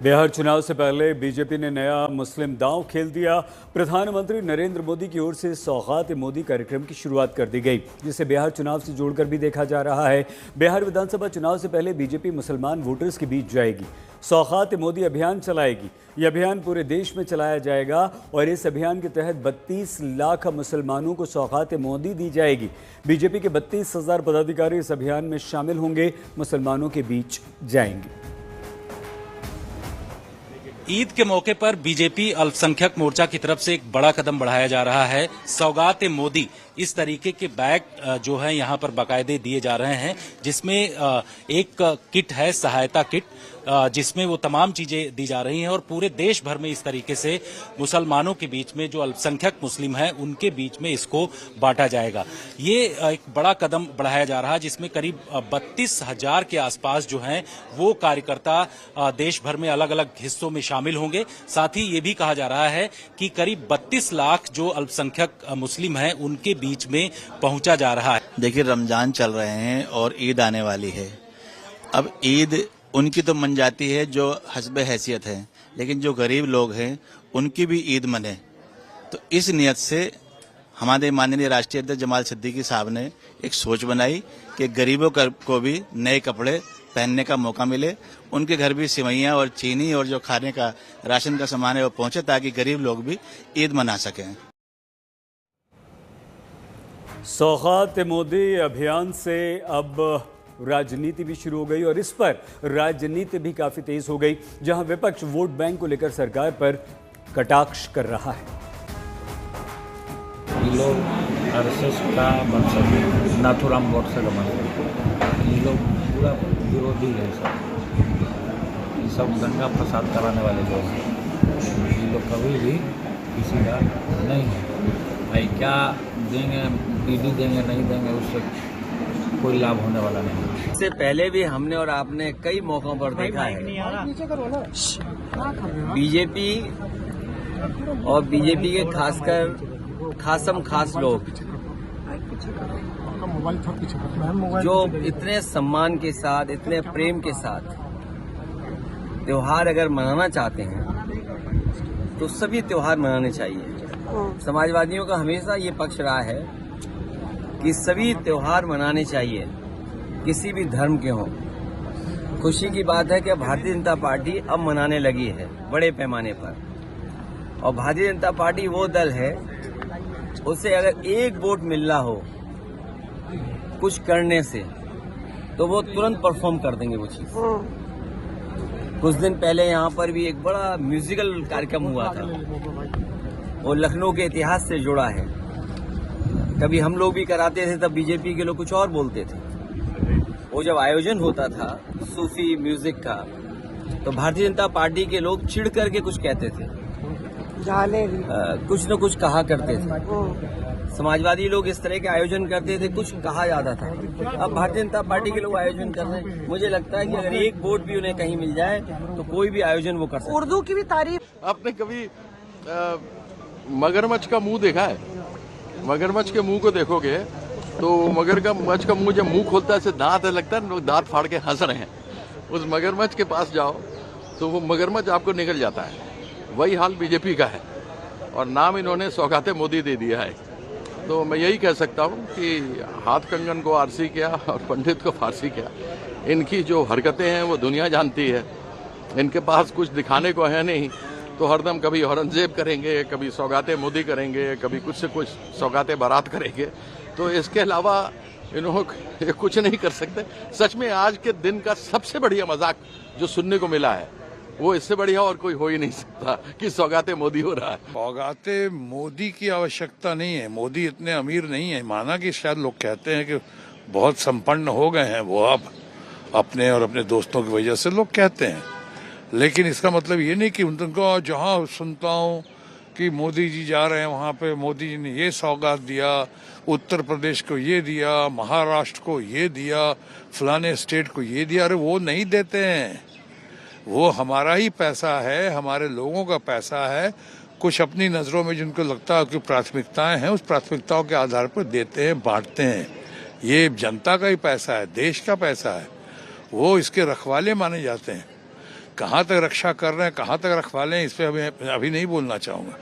बिहार चुनाव से पहले बीजेपी ने नया मुस्लिम दांव खेल दिया। प्रधानमंत्री नरेंद्र मोदी की ओर से सौगात मोदी कार्यक्रम की शुरुआत कर दी गई, जिसे बिहार चुनाव से जोड़कर भी देखा जा रहा है। बिहार विधानसभा चुनाव से पहले बीजेपी मुसलमान वोटर्स के बीच जाएगी, सौगात मोदी अभियान चलाएगी। ये अभियान पूरे देश में चलाया जाएगा और इस अभियान के तहत 32 लाख मुसलमानों को सौगात मोदी दी जाएगी। बीजेपी के 32,000 पदाधिकारी इस अभियान में शामिल होंगे, मुसलमानों के बीच जाएंगे। ईद के मौके पर बीजेपी अल्पसंख्यक मोर्चा की तरफ से एक बड़ा कदम बढ़ाया जा रहा है। सौगात मोदी इस तरीके के बैग जो है यहाँ पर बाकायदे दिए जा रहे हैं, जिसमें एक किट है, सहायता किट, जिसमें वो तमाम चीजें दी जा रही हैं और पूरे देश भर में इस तरीके से मुसलमानों के बीच में, जो अल्पसंख्यक मुस्लिम हैं, उनके बीच में इसको बांटा जाएगा। ये एक बड़ा कदम बढ़ाया जा रहा है, जिसमें करीब 32,000 के आसपास जो हैं वो कार्यकर्ता देश भर में अलग अलग हिस्सों में शामिल होंगे। साथ ही ये भी कहा जा रहा है कि करीब 32 लाख जो अल्पसंख्यक मुस्लिम हैं उनके बीच में पहुंचा जा रहा है। देखिए, रमजान चल रहे हैं और ईद आने वाली है। अब ईद उनकी तो मन जाती है जो हस्बे हैसियत है, लेकिन जो गरीब लोग हैं उनकी भी ईद मने। तो इस नियत से हमारे माननीय राष्ट्रीय अध्यक्ष जमाल सिद्दीकी साहब ने एक सोच बनाई कि गरीबों को भी नए कपड़े पहनने का मौका मिले, उनके घर भी सिवैयां और चीनी और जो खाने का राशन का सामान है वो पहुंचे, ताकि गरीब लोग भी ईद मना सकें। सौगात मोदी अभियान से अब राजनीति भी शुरू हो गई और इस पर राजनीति भी काफी तेज हो गई, जहां विपक्ष वोट बैंक को लेकर सरकार पर कटाक्ष कर रहा है। ये लोग आरएसएस का मंशा नाथुराम गोडसे का मंशा, ये लोग पूरा विरोधी है। ये सब दंगा फसाद कराने वाले लोग हैं। ये लोग कभी भी किसी का नहीं है। भाई क्या देंगे, पीडी देंगे, नहीं देंगे, उससे कोई लाभ होने वाला नहीं। इससे पहले भी हमने और आपने कई मौकों पर देखा है, बीजेपी और बीजेपी के खासकर खासम खास लोग जो इतने सम्मान के साथ, इतने प्रेम के साथ त्योहार अगर मनाना चाहते हैं तो सभी त्योहार मनाने चाहिए। समाजवादियों का हमेशा ये पक्ष रहा है कि सभी त्योहार मनाने चाहिए, किसी भी धर्म के हों। खुशी की बात है कि भारतीय जनता पार्टी अब मनाने लगी है बड़े पैमाने पर, और भारतीय जनता पार्टी वो दल है, उसे अगर एक वोट मिल रहा हो कुछ करने से तो वो तुरंत परफॉर्म कर देंगे वो चीज। कुछ दिन पहले यहाँ पर भी एक बड़ा म्यूजिकल कार्यक्रम हुआ था, वो लखनऊ के इतिहास से जुड़ा है। कभी हम लोग भी कराते थे, तब बीजेपी के लोग कुछ और बोलते थे। वो जब आयोजन होता था सूफी म्यूजिक का, तो भारतीय जनता पार्टी के लोग चिढ़ करके कुछ कहते थे, कुछ न कुछ कहा करते थे। समाजवादी लोग इस तरह के आयोजन करते थे, कुछ कहा जाता था। अब भारतीय जनता पार्टी के लोग आयोजन कर रहे हैं। मुझे लगता है कि अगर एक वोट भी उन्हें कहीं मिल जाए तो कोई भी आयोजन वो कर सकते। उर्दू की भी तारीफ। आपने कभी मगरमच्छ का मुंह देखा है? मगरमच्छ के मुंह को देखोगे तो मगरमच्छ का मुंह जब मुंह खोलता है, दांत लगता है, लोग दांत फाड़ के हंस रहे हैं। उस मगरमच्छ के पास जाओ तो वो मगरमच्छ आपको निकल जाता है। वही हाल बीजेपी का है और नाम इन्होंने सौगात मोदी दे दिया है। तो मैं यही कह सकता हूँ कि हाथ कंगन को आरसी किया और पंडित को फारसी किया। इनकी जो हरकतें हैं वो दुनिया जानती है। इनके पास कुछ दिखाने को है नहीं, तो हरदम कभी औरंगजेब करेंगे, कभी सौगाते मोदी करेंगे, कभी कुछ से कुछ सौगाते बारात करेंगे। तो इसके अलावा इन्होंने कुछ नहीं कर सकते। सच में आज के दिन का सबसे बढ़िया मजाक जो सुनने को मिला है, वो इससे बढ़िया और कोई हो ही नहीं सकता कि सौगाते मोदी हो रहा है। सौगाते मोदी की आवश्यकता नहीं है। मोदी इतने अमीर नहीं है। माना कि शायद लोग कहते हैं कि बहुत संपन्न हो गए हैं वो, अब अपने और अपने दोस्तों की वजह से लोग कहते हैं, लेकिन इसका मतलब ये नहीं कि उनको जहाँ सुनता हूँ कि मोदी जी जा रहे हैं वहाँ पे मोदी जी ने ये सौगात दिया, उत्तर प्रदेश को ये दिया, महाराष्ट्र को ये दिया, फलाने स्टेट को ये दिया। अरे वो नहीं देते हैं, वो हमारा ही पैसा है, हमारे लोगों का पैसा है। कुछ अपनी नज़रों में जिनको लगता है कि प्राथमिकताएं हैं, उस प्राथमिकताओं के आधार पर देते हैं, बांटते हैं। ये जनता का ही पैसा है, देश का पैसा है, वो इसके रखवाले माने जाते हैं। कहाँ तक रक्षा कर रहे हैं, कहाँ तक रखवाले हैं, इस पर अभी नहीं बोलना चाहूँगा।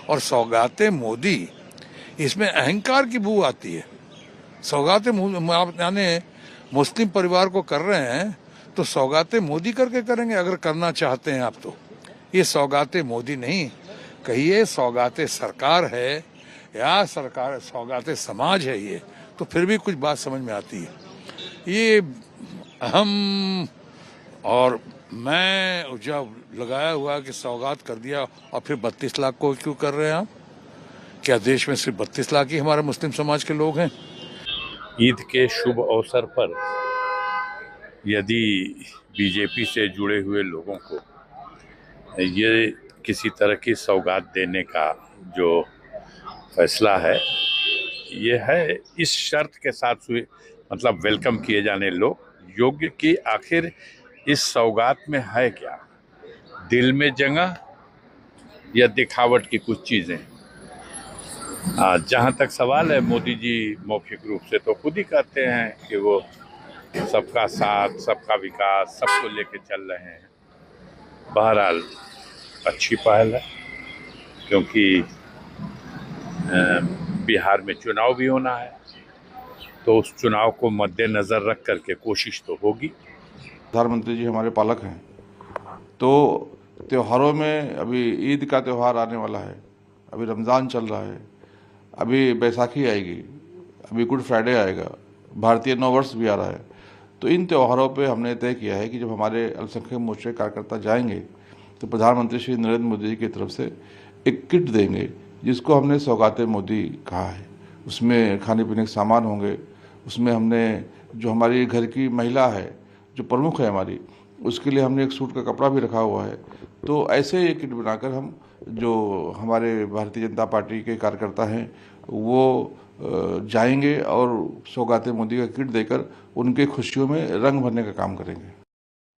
और सौगाते मोदी, इसमें अहंकार की बू आती है। सौगाते आप यानी मुस्लिम परिवार को कर रहे हैं तो सौगाते मोदी करके करेंगे, अगर करना चाहते हैं आप तो। ये सौगाते मोदी नहीं कहिए, सौगाते सरकार है या सरकार सौगाते समाज है, ये तो फिर भी कुछ बात समझ में आती है। ये हम और मैं जब लगाया हुआ कि सौगात कर दिया और फिर 32 लाख को क्यों कर रहे हैं आप? क्या देश में सिर्फ 32 लाख ही हमारे मुस्लिम समाज के लोग हैं? ईद के शुभ अवसर पर यदि बीजेपी से जुड़े हुए लोगों को ये किसी तरह की सौगात देने का जो फैसला है, ये है इस शर्त के साथ मतलब वेलकम किए जाने लोग योग्य कि आखिर इस सौगात में है क्या, दिल में जगह या दिखावट की कुछ चीज़ें। जहाँ तक सवाल है, मोदी जी मौखिक रूप से तो खुद ही कहते हैं कि वो सबका साथ, सबका विकास, सबको लेके चल रहे हैं। बहरहाल अच्छी पहल है, क्योंकि बिहार में चुनाव भी होना है, तो उस चुनाव को मद्देनज़र रख करके कोशिश तो होगी। प्रधानमंत्री जी हमारे पालक हैं, तो त्योहारों में अभी ईद का त्यौहार आने वाला है, अभी रमज़ान चल रहा है, अभी बैसाखी आएगी, अभी गुड फ्राइडे आएगा, भारतीय नव वर्ष भी आ रहा है। तो इन त्योहारों पे हमने तय किया है कि जब हमारे अल्पसंख्यक मोर्चे कार्यकर्ता जाएंगे तो प्रधानमंत्री श्री नरेंद्र मोदी जी की तरफ से एक किट देंगे, जिसको हमने सौगाते मोदी कहा है। उसमें खाने पीने के सामान होंगे, उसमें हमने जो हमारी घर की महिला है, जो प्रमुख है हमारी, उसके लिए हमने एक सूट का कपड़ा भी रखा हुआ है। तो ऐसे एक किट बनाकर हम जो हमारे भारतीय जनता पार्टी के कार्यकर्ता हैं वो जाएंगे और सौगाते मोदी का किट देकर उनके खुशियों में रंग भरने का काम करेंगे।